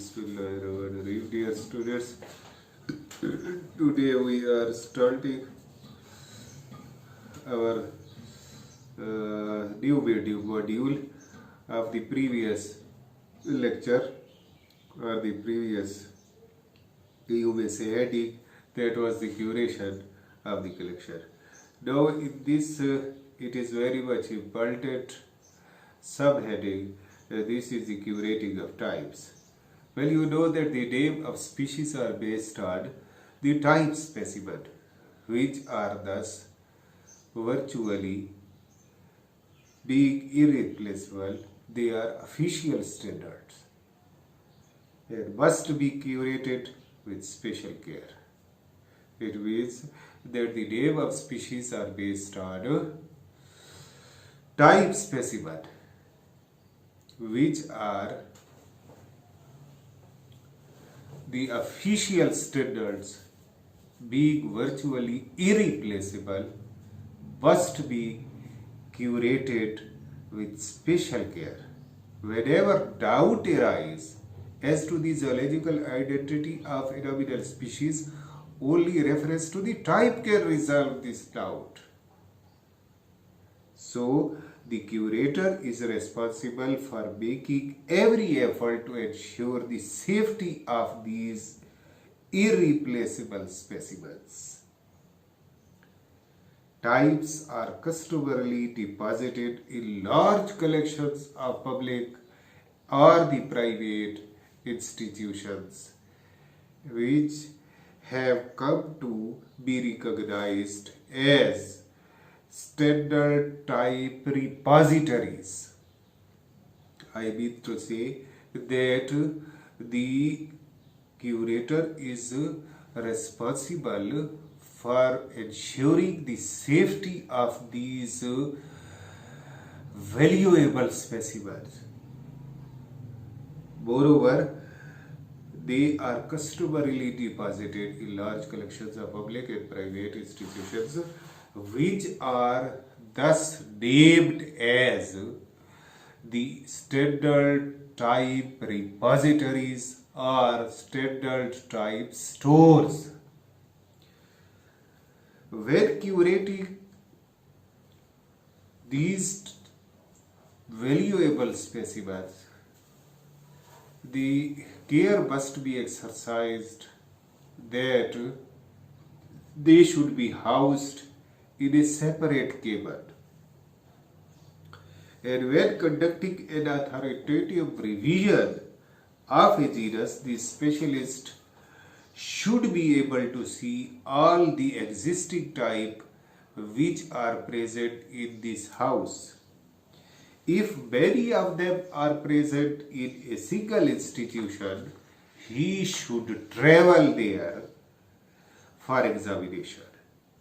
Bismillahirrahmanirrahim. Dear students, today we are starting our new video module of the previous lecture or the previous, you may say, heading, that was the curation of the collection. Now in this it is very much important subheading. This is the curating of types. Well, you know that the name of species are based on the type specimen, which are thus virtually being irreplaceable. They are official standards and must be curated with special care. It means that the name of species are based on type specimen, which are the official standards, being virtually irreplaceable, must be curated with special care. Whenever doubt arises as to the zoological identity of a nominal species, only reference to the type can resolve this doubt. So, the curator is responsible for making every effort to ensure the safety of these irreplaceable specimens. Types are customarily deposited in large collections of public or the private institutions, which have come to be recognized as standard type repositories. I mean to say that the curator is responsible for ensuring the safety of these valuable specimens. Moreover, they are customarily deposited in large collections of public and private institutions, which are thus named as the standard type repositories or standard type stores. When curating these valuable specimens, the care must be exercised that they should be housed in a separate cupboard. And when conducting an authoritative revision of a genus, the specialist should be able to see all the existing type which are present in this house. If many of them are present in a single institution, he should travel there for examination.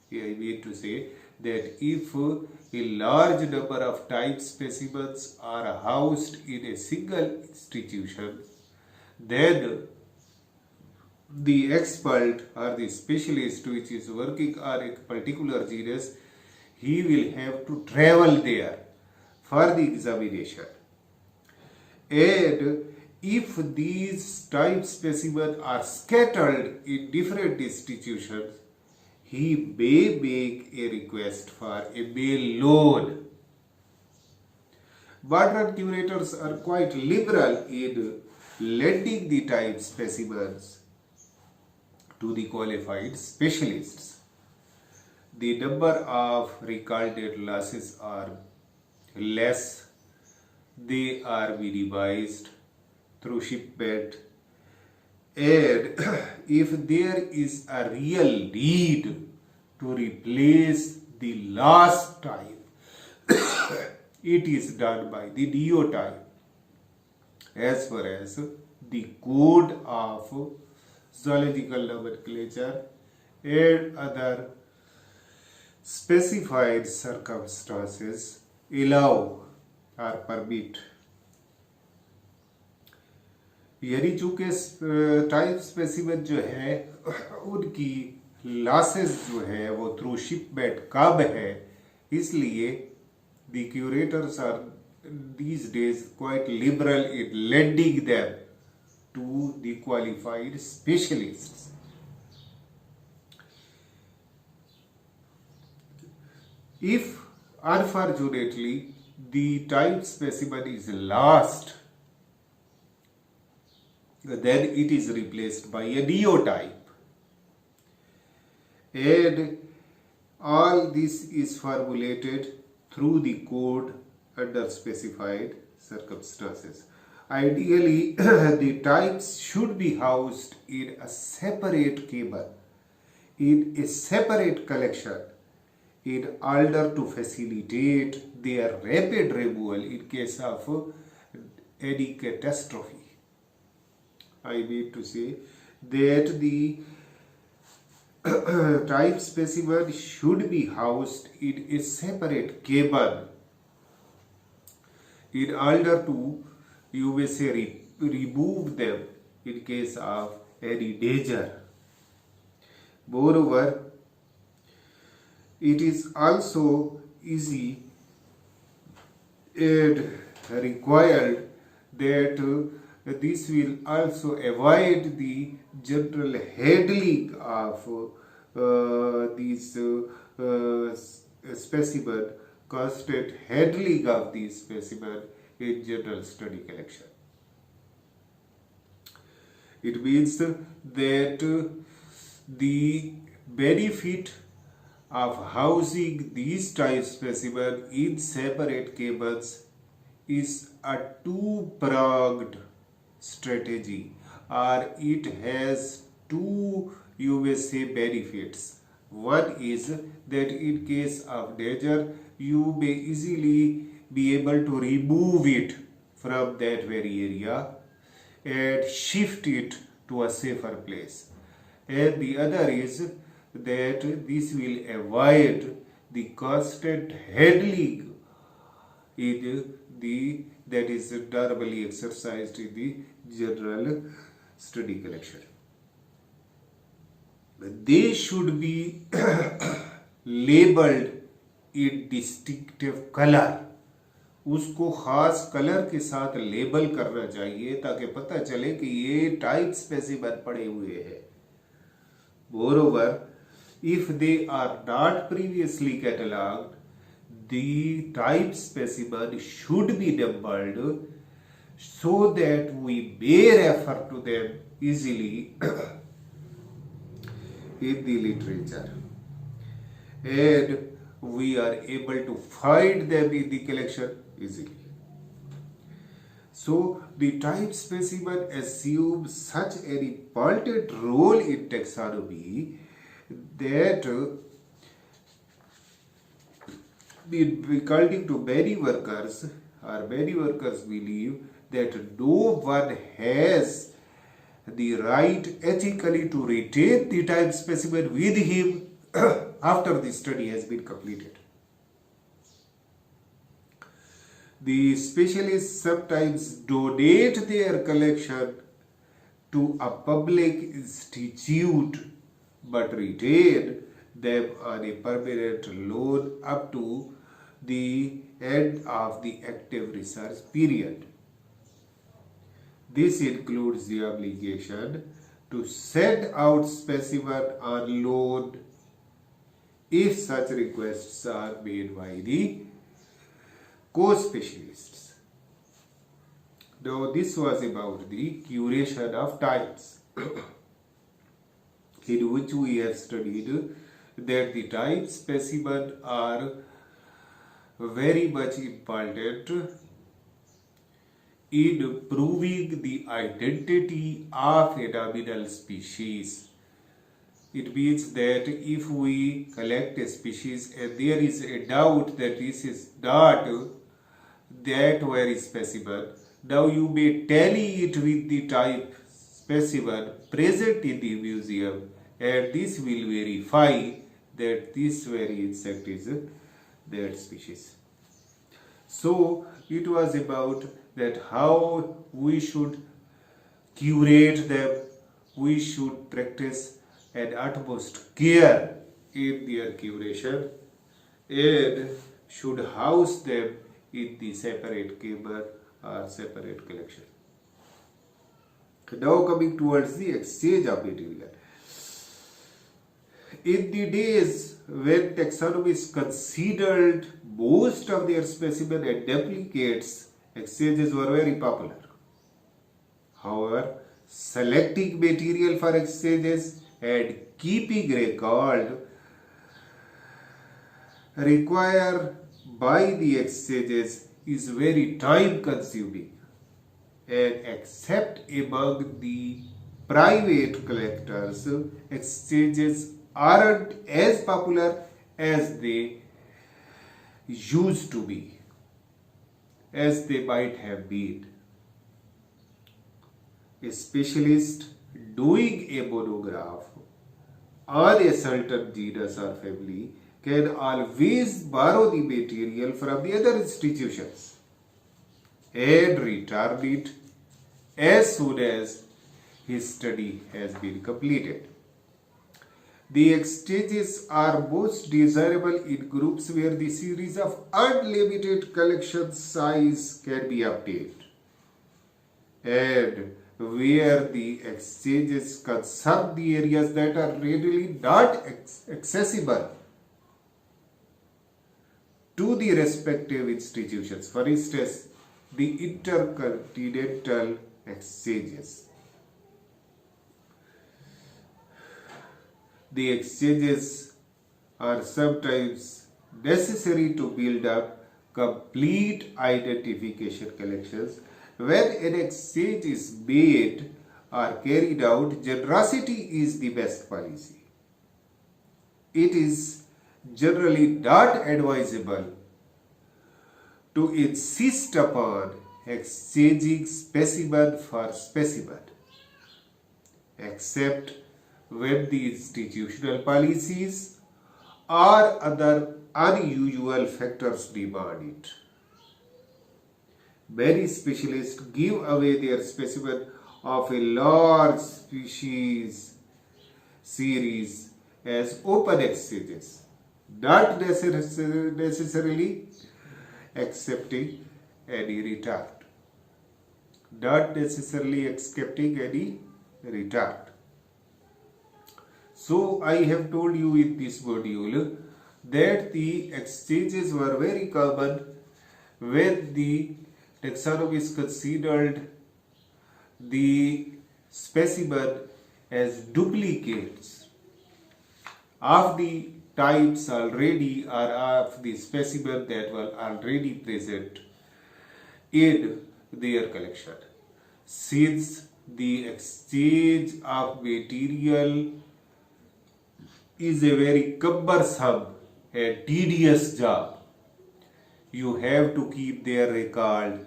I mean to say that if a large number of type specimens are housed in a single institution, then the expert or the specialist which is working on a particular genus, he will have to travel there for the examination. And if these type specimens are scattered in different institutions, he may make a request for a bail loan. Modern curators are quite liberal in lending the type specimens to the qualified specialists. The number of recorded losses are less. They are minimized through shipment. And if there is a real need to replace the lost type, it is done by the neo type as far as the code of zoological nomenclature and other specified circumstances allow or permit. यानी चूंकि type specimen जो है उनकी losses जो है वो through shipment कम है, इसलिए the curators are these days quite liberal in lending them to the qualified specialists. If unfortunately the type specimen is lost, then it is replaced by a neotype. And all this is formulated through the code under specified circumstances. Ideally, the types should be housed in a separate cable, in a separate collection, in order to facilitate their rapid removal in case of any catastrophe. I mean to say that the type specimen should be housed in a separate cable in order to, you may say, remove them in case of any danger. Moreover, it is also easy and required that this will also avoid the general handling of these specimen, constant handling of these specimen in general study collection. It means that the benefit of housing these type specimen in separate cables is a two-pronged strategy, or it has two, you may say, benefits. One is that in case of danger, you may easily be able to remove it from that very area and shift it to a safer place. And the other is that this will avoid the constant handling in the that is normally exercised in the general study collection. They should be labeled in distinctive color. उसको खास colour के साथ label करना चाहिए ताकि पता चले कि ये टाइप स्पेसिमेन पड़े हुए हैं. Moreover, if they are not previously catalogued, the type specimen should be numbered so that we may refer to them easily in the literature, and we are able to find them in the collection easily. So, the type specimen assumes such an important role in taxonomy that according to many workers believe that no one has the right ethically to retain the type specimen with him after the study has been completed. The specialists sometimes donate their collection to a public institute but retain them on a permanent loan up to the end of the active research period. This includes the obligation to send out specimen on loan if such requests are made by the co-specialists. Now, this was about the curation of types, in which we have studied that the type specimen are very much important in proving the identity of a nominal species. It means that if we collect a species and there is a doubt that this is not that very specimen, now you may tally it with the type specimen present in the museum, and this will verify that this very insect is that species. So it was about that how we should curate them, we should practice an utmost care in their curation and should house them in the separate chamber or separate collection. Now coming towards the exchange of material. In the days when taxonomists considered most of their specimen and duplicates, exchanges were very popular. However, selecting material for exchanges and keeping record required by the exchanges is very time consuming, and except among the private collectors, exchanges aren't as popular as they used to be, as they might have been. A specialist doing a monograph on a certain genus or family can always borrow the material from the other institutions and return it as soon as his study has been completed. The exchanges are most desirable in groups where the series of unlimited collection size can be obtained, and where the exchanges concern the areas that are readily not accessible to the respective institutions. For instance, the intercontinental exchanges. The exchanges are sometimes necessary to build up complete identification collections. When an exchange is made or carried out, generosity is the best policy. It is generally not advisable to insist upon exchanging specimen for specimen, except when the institutional policies or other unusual factors demand it. Many specialists give away their specimen of a large species series as open exchanges, not necessarily accepting any return. Not necessarily accepting any return. So I have told you in this module that the exchanges were very common when the taxonomists considered the specimen as duplicates of the types already or of the specimen that were already present in their collection. Since the exchange of material is a very cumbersome and tedious job, you have to keep their record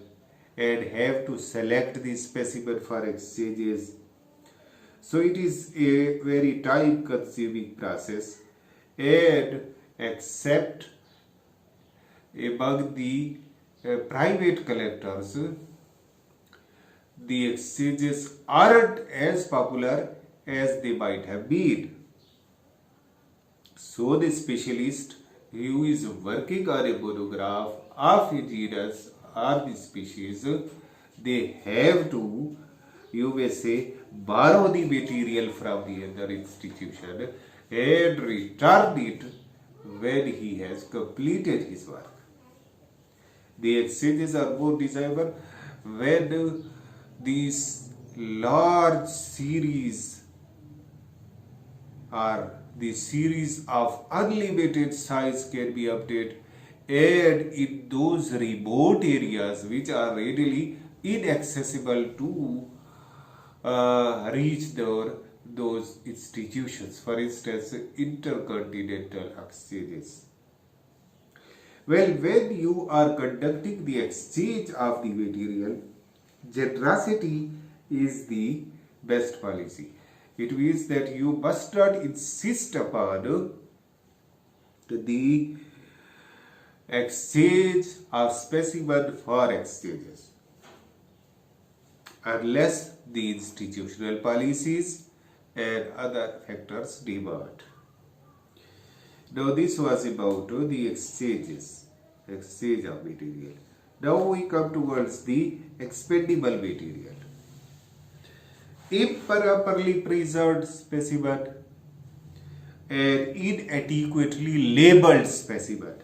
and have to select the specimen for exchanges. So it is a very time consuming process, and except among the private collectors, the exchanges aren't as popular as they might have been. So the specialist who is working on a monograph of a genus or the species, they have to, you may say, borrow the material from the other institution and return it when he has completed his work. The exchanges are more desirable when these large series are the series of unlimited size can be obtained, and in those remote areas which are readily inaccessible to reach those institutions, for instance, intercontinental exchanges. Well, when you are conducting the exchange of the material, generosity is the best policy. It means that you must not insist upon the exchange of specimen for exchanges unless the institutional policies and other factors demand. Now this was about the exchange of material. Now we come towards the expendable material. improperly preserved specimen, and inadequately labeled specimen,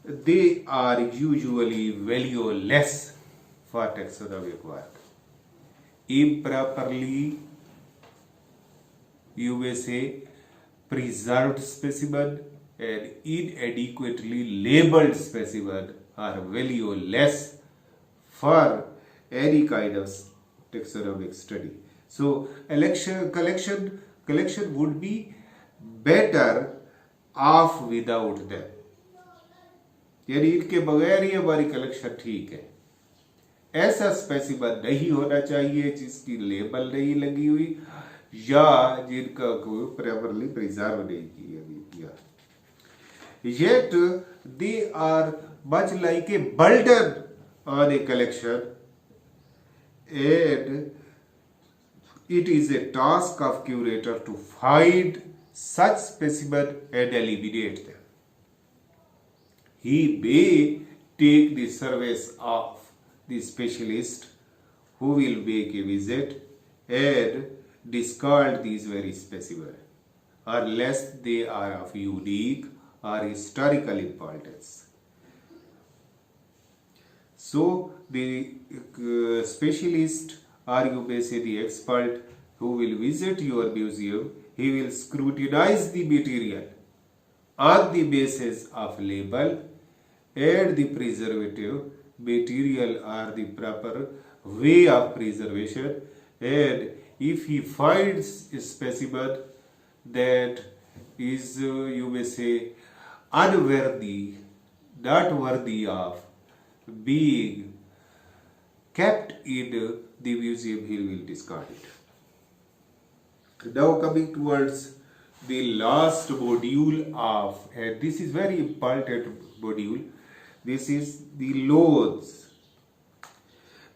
they are usually valueless for taxonomic work. Improperly, you may say, preserved specimen and inadequately labeled specimen are valueless for any kind of taxonomic study. So collection would be better off without them. यानी इनके बगैर ही हमारी collection ठीक है. ऐसा specimen नहीं होना चाहिए जिसकी लेबल नहीं लगी हुई या जिनका कोई प्रॉपरली प्रिजर्व नहीं किया. Yet they are much like a burden on a collection, and it is a task of curator to find such specimen and eliminate them. He may take the service of the specialist who will make a visit and discard these very specimens unless they are of unique or historical importance. So the specialist, or you may say the expert who will visit your museum, he will scrutinize the material on the basis of label and the preservative material or the proper way of preservation, and if he finds a specimen that is, you may say, unworthy, not worthy of being kept in the museum, he will discard it. Now coming towards the last module of, and this is very important module, this is the loans.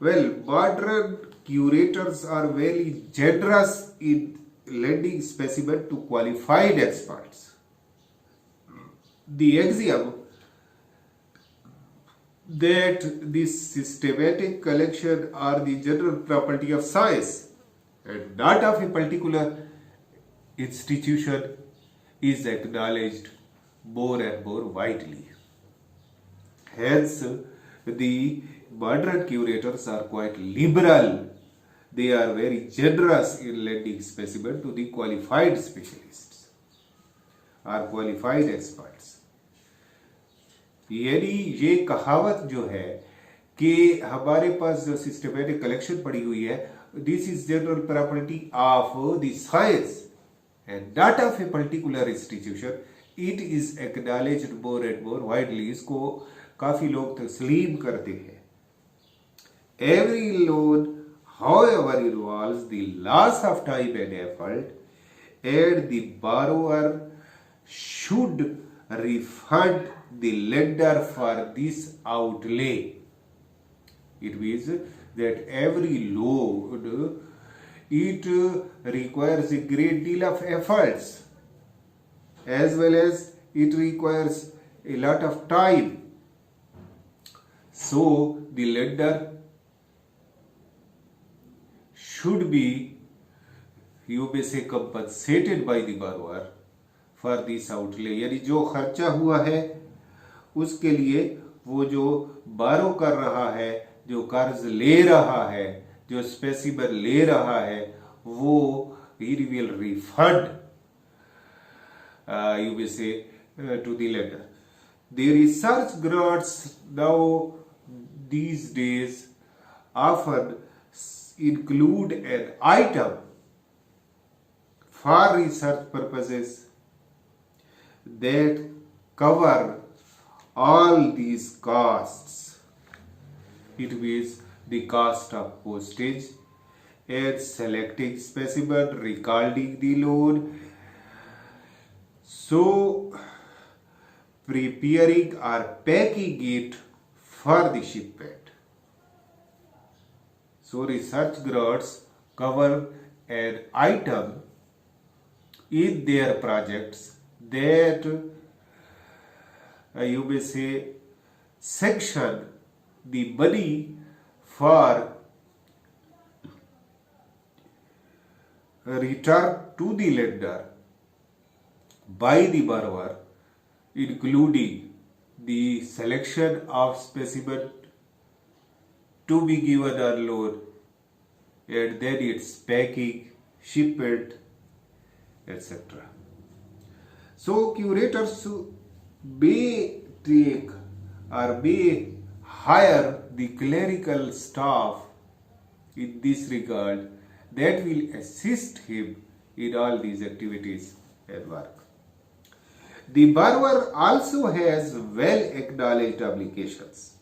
Well, modern curators are very generous in lending specimen to qualified experts. The axiom that this systematic collection are the general property of science and not of a particular institution is acknowledged more and more widely. Hence, the modern curators are quite liberal. They are very generous in lending specimen to the qualified specialists or qualified experts. यानी ये कहावत जो है कि हमारे पास जो systematic collection पड़ी हुई है, this is general property of the science and not of a particular institution, it is acknowledged more and more widely. इसको काफी लोग तस्लीम करते हैं. Every loan however involves the loss of time and effort, and the borrower should refund the lender for this outlay. It means that every loan, it requires a great deal of efforts as well as it requires a lot of time. So the lender should be, you may say, compensated by the borrower for this outlay. यानी जो खर्चा हुआ है उसके लिए वो जो बारो कर रहा है, जो कर्ज ले रहा है, जो स्पेसिमन ले रहा है, वो he will refund, you may say, to the lender. The research grants now these days often include an item for research purposes that cover all these costs. It means the cost of postage and selecting specimen, recording the loan, so preparing or packing it for the shipment. So research grants cover an item in their projects that, you may say, sanction the money for returned to the lender by the borrower, including the selection of specimen to be given on loan, and then its packing, shipment, etc. So curators may take or may hire the clerical staff in this regard that will assist him in all these activities and work. The borrower also has well acknowledged obligations.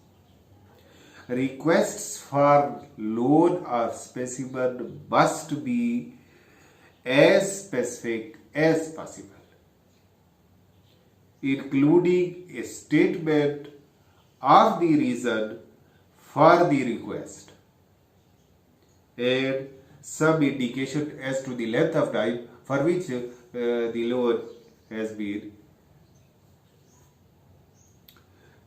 Requests for loan or specimen must be as specific as possible, including a statement of the reason for the request and some indication as to the length of time for which the loan has been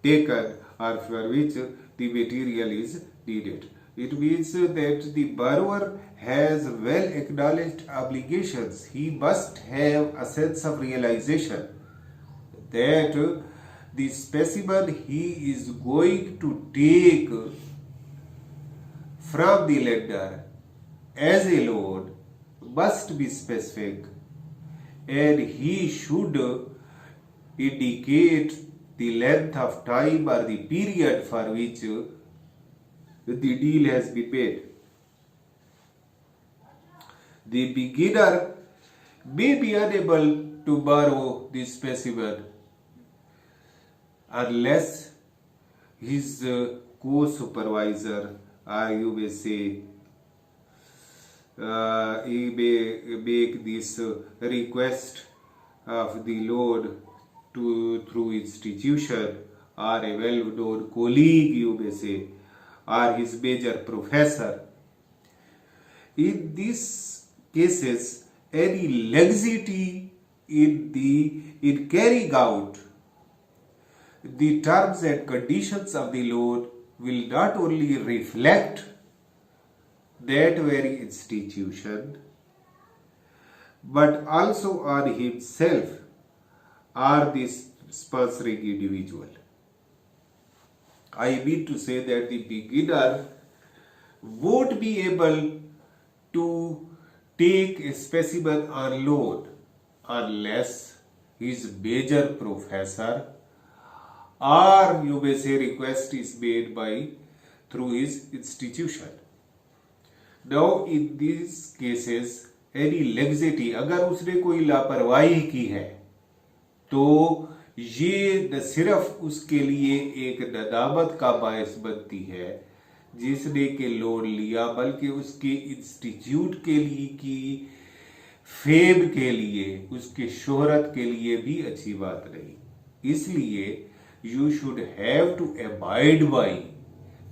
taken or for which the material is needed. It means that the borrower has well acknowledged obligations. He must have a sense of realization that the specimen he is going to take from the lender as a loan must be specific, and he should indicate the length of time or the period for which the deal has been made. The beginner may be unable to borrow the specimen unless his co-supervisor, or you may say, he may make this request of the loan through institution, or a well-known colleague, you may say, or his major professor. In these cases, any laxity in carrying out the terms and conditions of the loan will not only reflect that very institution, but also on himself or the sponsoring individual. I mean to say that the beginner won't be able to take a specimen on loan unless his major professor, or you may say request is made through his institution. Now in these cases any laxity, अगर उसने कोई लापरवाही की है तो ये न सिर्फ उसके लिए एक नदामत का बायस बनती है जिसने के लोन लिया, बल्कि उसके इंस्टीट्यूट के लिए की फेम के लिए, उसके शोहरत के लिए भी अच्छी बात नहीं। इसलिए you should have to abide by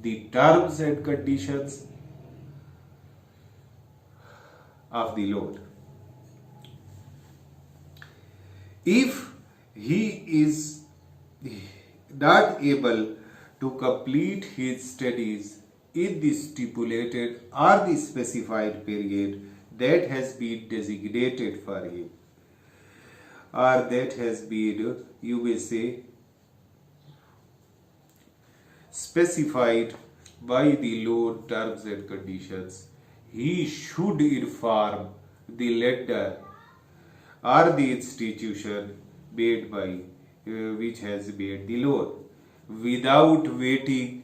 the terms and conditions of the loan. If he is not able to complete his studies in the stipulated or the specified period that has been designated for him, or that has been, you may say, specified by the loan terms and conditions, he should inform the lender or the institution made by which has made the loan without waiting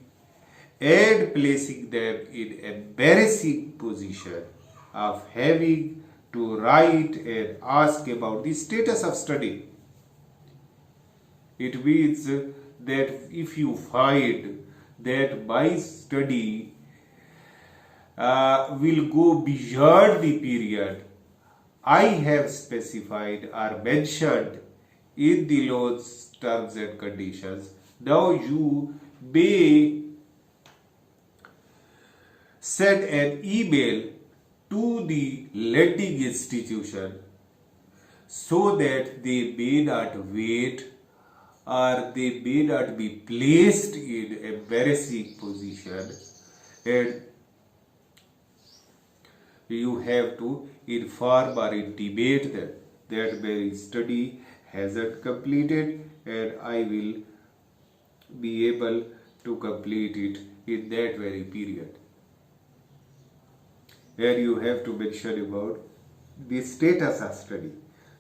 and placing them in embarrassing position of having to write and ask about the status of study. It means that if you find that my study will go beyond the period I have specified or mentioned in the loan's terms and conditions, now you may send an email to the lending institution so that they may not wait or they may not be placed in embarrassing position, and you have to inform or intimate them that my study hasn't completed and I will be able to complete it in that very period. Where you have to mention about the status of study.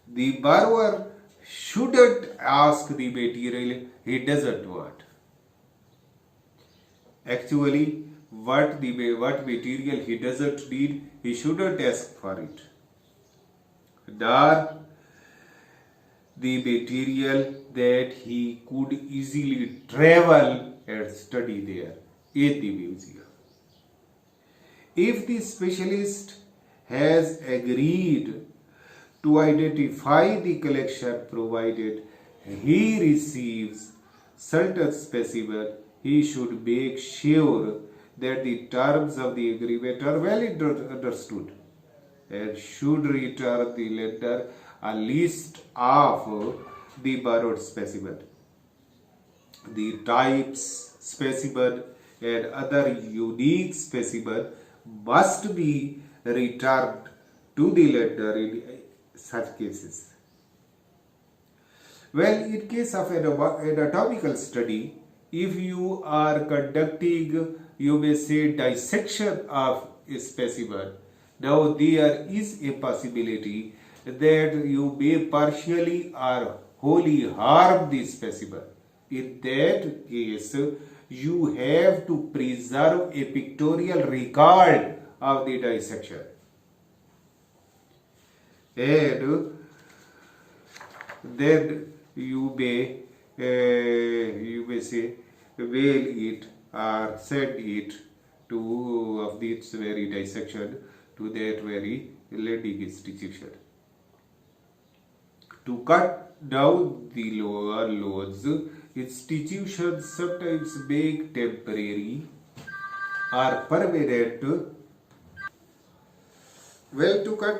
The borrower shouldn't ask the material he doesn't want. Actually, what material he doesn't need, he shouldn't ask for it. Nor the material that he could easily travel and study there in the museum. If the specialist has agreed to identify the collection provided he receives certain specimen, he should make sure that the terms of the agreement are well understood and should return the lender a list of the borrowed specimen, the types, specimen, and other unique specimen must be returned to the lender in such cases. Well, in case of an anatomical study, if you are conducting, you may say, dissection of a specimen, now there is a possibility that you may partially or wholly harm the specimen. In that case, you have to preserve a pictorial record of the dissection. And then you may say mail it or send it to of this very dissection to that very lending institution. To cut down the lower loans, institutions sometimes make temporary or permanent. Well, to cut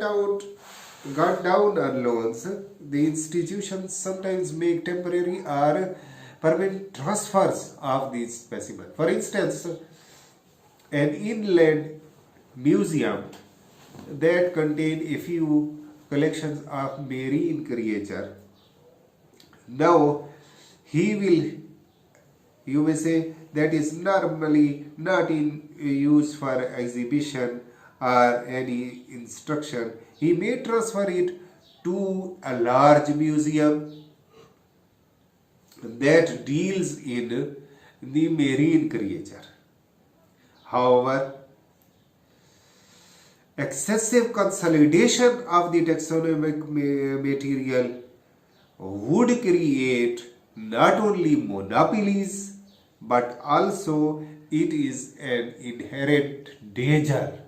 down on loans, the institutions sometimes make temporary or permanent transfers of these specimens. For instance, an inland museum that contains a few collections of marine creature. Now, you may say, that is normally not in use for exhibition or any instruction. He may transfer it to a large museum that deals in the marine creature. However, excessive consolidation of the taxonomic material would create not only monopolies but also it is an inherent danger.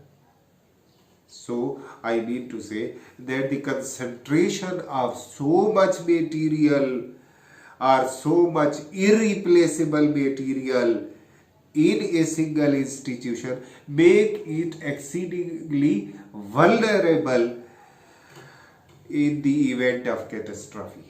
So I mean to say that the concentration of so much material or so much irreplaceable material in a single institution make it exceedingly vulnerable in the event of catastrophe.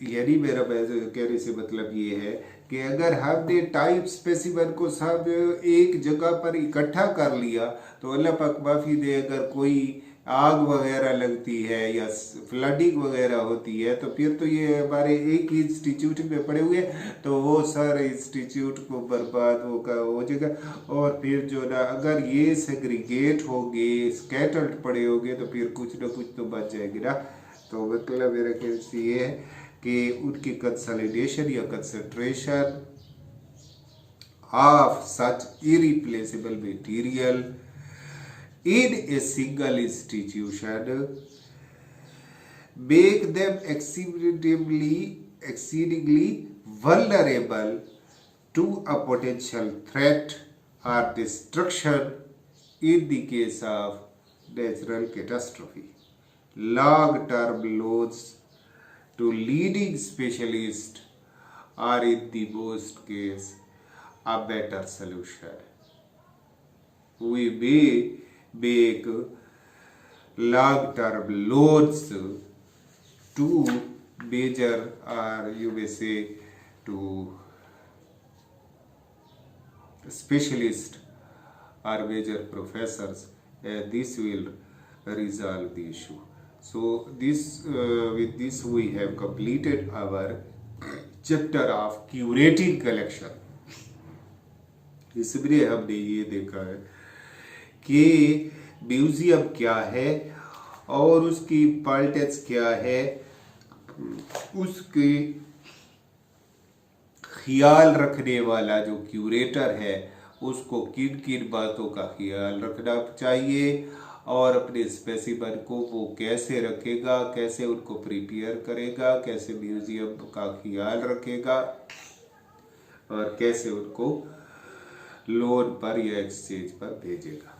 यानी मेरा कहने से मतलब ये है कि अगर हमने टाइप स्पेसिमन को सब एक जगह पर इकट्ठा कर लिया तो अल्लाह पाक माफ़ी दे, अगर कोई आग वगैरह लगती है या फ्लडिंग वगैरह होती है तो फिर तो ये हमारे एक ही इंस्टीट्यूट में पड़े हुए तो वो सारे इंस्टीट्यूट को बर्बाद हो जाएगा। और फिर जो ना अगर ये सेग्रीगेट होंगे, स्कैटर्ड पड़े होंगे तो फिर कुछ ना कुछ तो बच जाएगी ना। तो मतलब मेरा कहना ये है कि उनकी कंसोलिडेशन या concentration of such irreplaceable material in a single institution make them exceedingly vulnerable to a potential threat or destruction in the case of natural catastrophe. Long-term loans to leading specialists are in the most case a better solution. We may make long-term loans to major, or you may say to specialists or major professors and this will resolve the issue. So this with this we have completed our chapter of curating collection. इसमें हमने ये देखा है कि museum क्या है और उसकी इम्पोर्टेंस क्या है, उसके ख्याल रखने वाला जो क्यूरेटर है उसको किन किन बातों का ख्याल रखना चाहिए और अपने स्पेसिमन को वो कैसे रखेगा, कैसे उनको प्रिपेयर करेगा, कैसे म्यूजियम का ख्याल रखेगा और कैसे उनको लोन पर या एक्सचेंज पर भेजेगा।